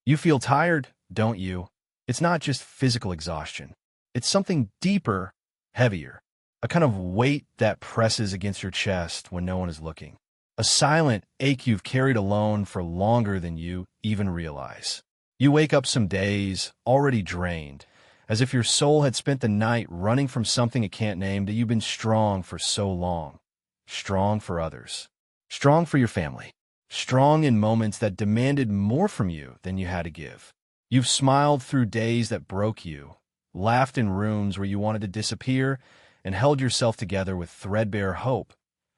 You feel tired, don't you? It's not just physical exhaustion. It's something deeper, heavier. A kind of weight that presses against your chest when no one is looking. A silent ache you've carried alone for longer than you even realize. You wake up some days already drained, as if your soul had spent the night running from something it can't name, that you've been strong for so long. Strong for others. Strong for your family. Strong in moments that demanded more from you than you had to give. You've smiled through days that broke you, laughed in rooms where you wanted to disappear, and held yourself together with threadbare hope.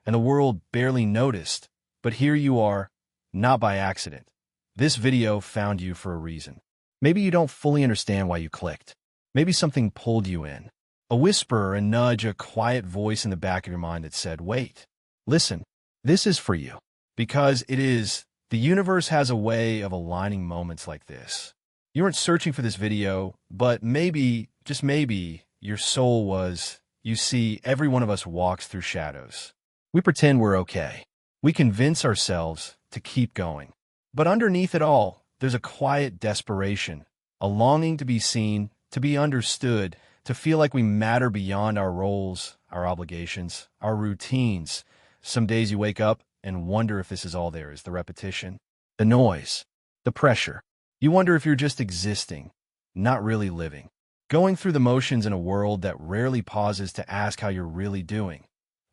And the world barely noticed, but here you are, not by accident. This video found you for a reason. Maybe you don't fully understand why you clicked. Maybe something pulled you in. A whisper, a nudge, a quiet voice in the back of your mind that said, wait, listen, this is for you. Because it is. The universe has a way of aligning moments like this. You weren't searching for this video, but maybe, just maybe, your soul was. You see, every one of us walks through shadows. We pretend we're okay. We convince ourselves to keep going. But underneath it all, there's a quiet desperation, a longing to be seen, to be understood, to feel like we matter beyond our roles, our obligations, our routines. Some days you wake up and wonder if this is all there is, the repetition, the noise, the pressure. You wonder if you're just existing, not really living, going through the motions in a world that rarely pauses to ask how you're really doing.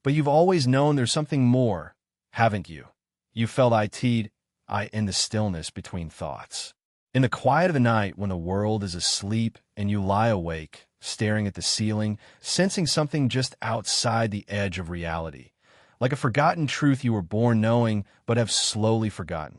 But you've always known there's something more, haven't you? You felt in the stillness between thoughts. In the quiet of the night when the world is asleep and you lie awake, staring at the ceiling, sensing something just outside the edge of reality. Like a forgotten truth you were born knowing but have slowly forgotten.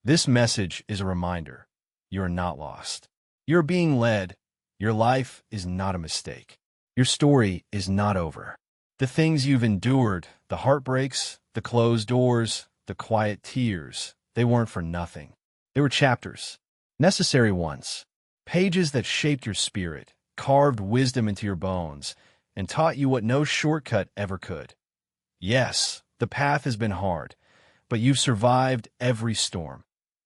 This message is a reminder. You are not lost. You're being led. Your life is not a mistake. Your story is not over. The things you've endured, the heartbreaks, the closed doors, the quiet tears, they weren't for nothing. They were chapters, necessary ones, pages that shaped your spirit, carved wisdom into your bones, and taught you what no shortcut ever could. Yes, the path has been hard, but you've survived every storm,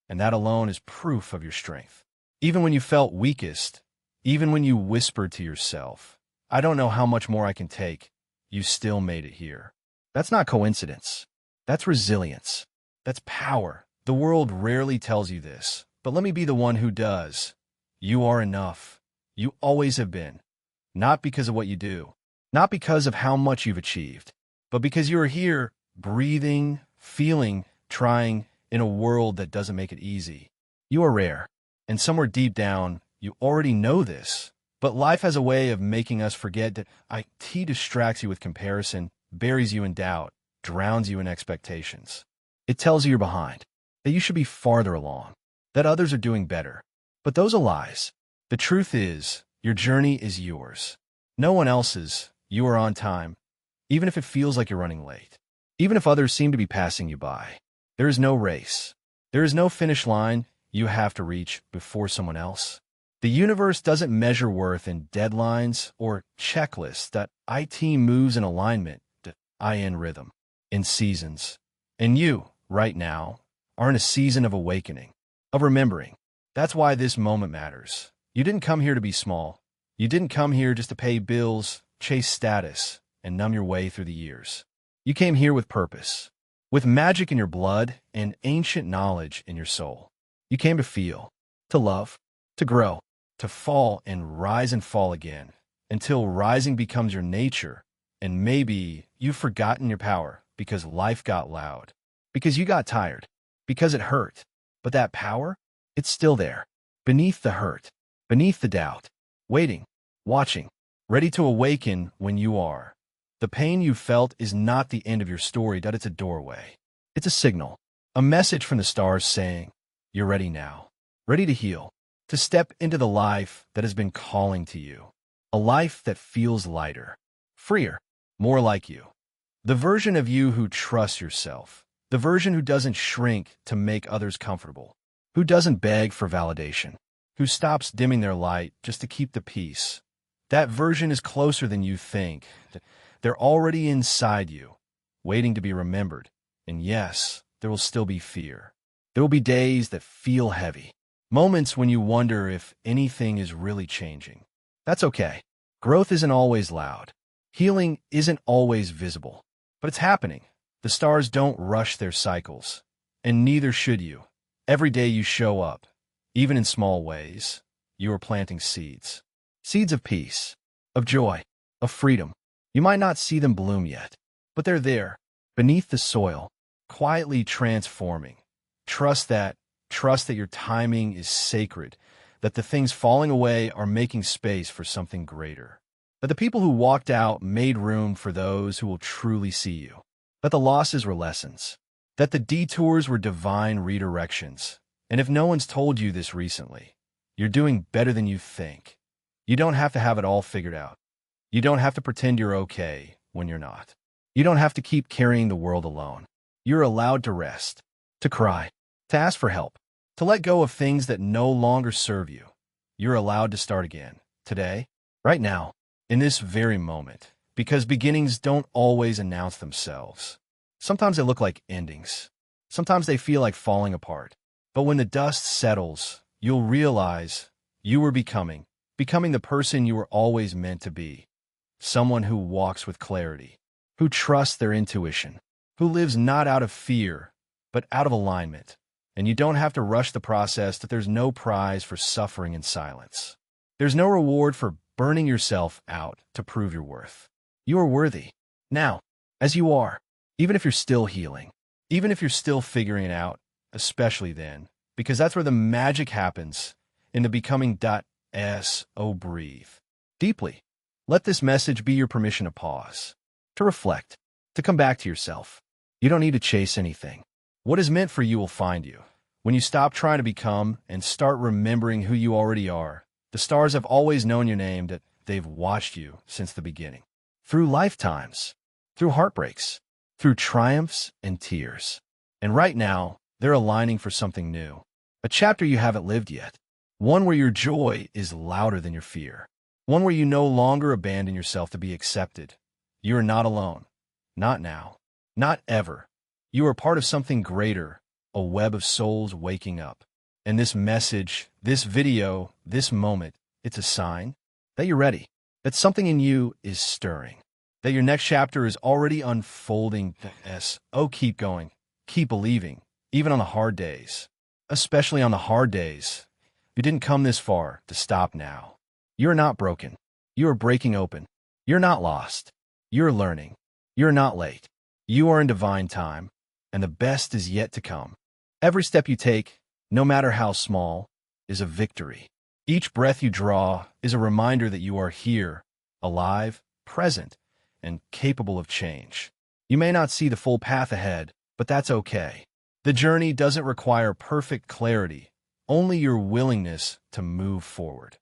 and that alone is proof of your strength. Even when you felt weakest, even when you whispered to yourself, I don't know how much more I can take, you still made it here. That's not coincidence. That's resilience. That's power. The world rarely tells you this, but let me be the one who does. You are enough. You always have been. Not because of what you do, not because of how much you've achieved, but because you are here, breathing, feeling, trying, in a world that doesn't make it easy. You are rare, and somewhere deep down, you already know this. But life has a way of making us forget that IT distracts you with comparison, buries you in doubt, drowns you in expectations. It tells you you're behind, that you should be farther along, that others are doing better. But those are lies. The truth is, your journey is yours. No one else's. You are on time, even if it feels like you're running late. Even if others seem to be passing you by. There is no race. There is no finish line you have to reach before someone else. The universe doesn't measure worth in deadlines or checklists. That IT moves in alignment, in rhythm, in seasons. And you, right now, are in a season of awakening, of remembering. That's why this moment matters. You didn't come here to be small. You didn't come here just to pay bills, chase status, and numb your way through the years. You came here with purpose, with magic in your blood and ancient knowledge in your soul. You came to feel, to love, to grow, to fall and fall again, until rising becomes your nature. And maybe you've forgotten your power because life got loud, because you got tired, because it hurt. But that power, it's still there, beneath the hurt, beneath the doubt, waiting, watching, ready to awaken when you are. The pain you felt is not the end of your story, that it's a doorway. It's a signal, a message from the stars saying, you're ready now, ready to heal, to step into the life that has been calling to you. A life that feels lighter, freer, more like you. The version of you who trusts yourself, the version who doesn't shrink to make others comfortable, who doesn't beg for validation, who stops dimming their light just to keep the peace. That version is closer than you think. They're already inside you, waiting to be remembered. And yes, there will still be fear. There will be days that feel heavy, Moments when you wonder if anything is really changing. That's okay. Growth isn't always loud. Healing isn't always visible. But it's happening. The stars don't rush their cycles. And neither should you. Every day you show up, even in small ways, you are planting seeds. Seeds of peace, of joy, of freedom. You might not see them bloom yet, but they're there, beneath the soil, quietly transforming. Trust that your timing is sacred, that the things falling away are making space for something greater. That the people who walked out made room for those who will truly see you. That the losses were lessons. That the detours were divine redirections. And if no one's told you this recently, you're doing better than you think. You don't have to have it all figured out. You don't have to pretend you're okay when you're not. You don't have to keep carrying the world alone. You're allowed to rest, to cry, to ask for help, to let go of things that no longer serve you. You're allowed to start again, today, right now, in this very moment, because beginnings don't always announce themselves. Sometimes they look like endings. Sometimes they feel like falling apart. But when the dust settles, you'll realize you were becoming the person you were always meant to be. Someone who walks with clarity, who trusts their intuition, who lives not out of fear, but out of alignment. And you don't have to rush the process, that there's no prize for suffering in silence. There's no reward for burning yourself out to prove your worth. You are worthy, now, as you are, even if you're still healing, even if you're still figuring it out, especially then, because that's where the magic happens, in the becoming. Breathe deeply. Let this message be your permission to pause, to reflect, to come back to yourself. You don't need to chase anything. What is meant for you will find you. When you stop trying to become and start remembering who you already are, the stars have always known your name, that they've watched you since the beginning. Through lifetimes, through heartbreaks, through triumphs and tears. And right now, they're aligning for something new. A chapter you haven't lived yet. One where your joy is louder than your fear. One where you no longer abandon yourself to be accepted. You are not alone. Not now. Not ever. You are part of something greater, a web of souls waking up. And this message, this video, this moment, it's a sign that you're ready, that something in you is stirring, that your next chapter is already unfolding. Oh, keep going, keep believing, even on the hard days, especially on the hard days. You didn't come this far to stop now. You're not broken. You are breaking open. You're not lost. You're learning. You're not late. You are in divine time, and the best is yet to come. Every step you take, no matter how small, is a victory. Each breath you draw is a reminder that you are here, alive, present, and capable of change. You may not see the full path ahead, but that's okay. The journey doesn't require perfect clarity, only your willingness to move forward.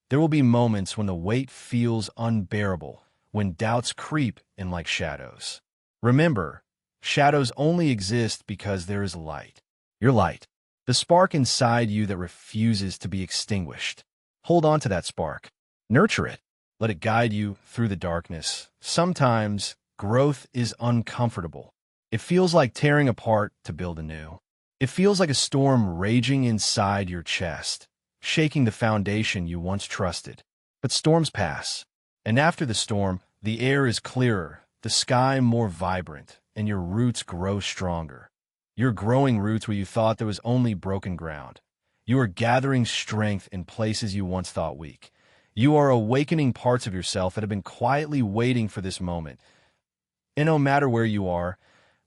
There will be moments when the weight feels unbearable, when doubts creep in like shadows. Remember, shadows only exist because there is light. Your light, the spark inside you that refuses to be extinguished. Hold on to that spark. Nurture it. Let it guide you through the darkness. Sometimes, growth is uncomfortable. It feels like tearing apart to build anew. It feels like a storm raging inside your chest, shaking the foundation you once trusted. But storms pass, and after the storm, the air is clearer, the sky more vibrant, and your roots grow stronger. You're growing roots where you thought there was only broken ground. You are gathering strength in places you once thought weak. You are awakening parts of yourself that have been quietly waiting for this moment. And no matter where you are,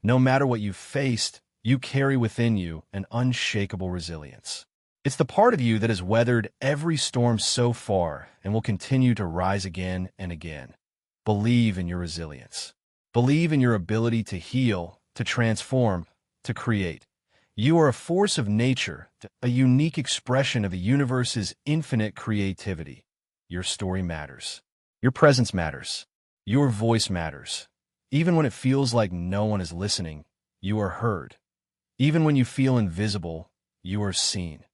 no matter what you've faced, you carry within you an unshakable resilience. It's the part of you that has weathered every storm so far and will continue to rise again and again. Believe in your resilience. Believe in your ability to heal, to transform, to create. You are a force of nature, a unique expression of the universe's infinite creativity. Your story matters. Your presence matters. Your voice matters. Even when it feels like no one is listening, you are heard. Even when you feel invisible, you are seen.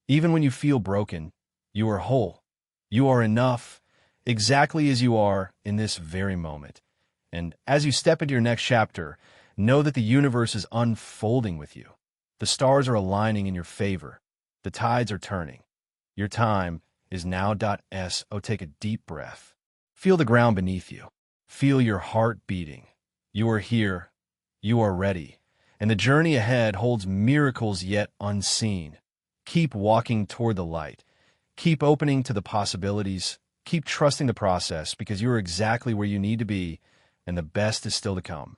Even when you feel broken, you are whole. You are enough, exactly as you are in this very moment. And as you step into your next chapter, know that the universe is unfolding with you. The stars are aligning in your favor. The tides are turning. Your time is now. So take a deep breath. Feel the ground beneath you. Feel your heart beating. You are here. You are ready. And the journey ahead holds miracles yet unseen. Keep walking toward the light. Keep opening to the possibilities. Keep trusting the process because you are exactly where you need to be, and the best is still to come.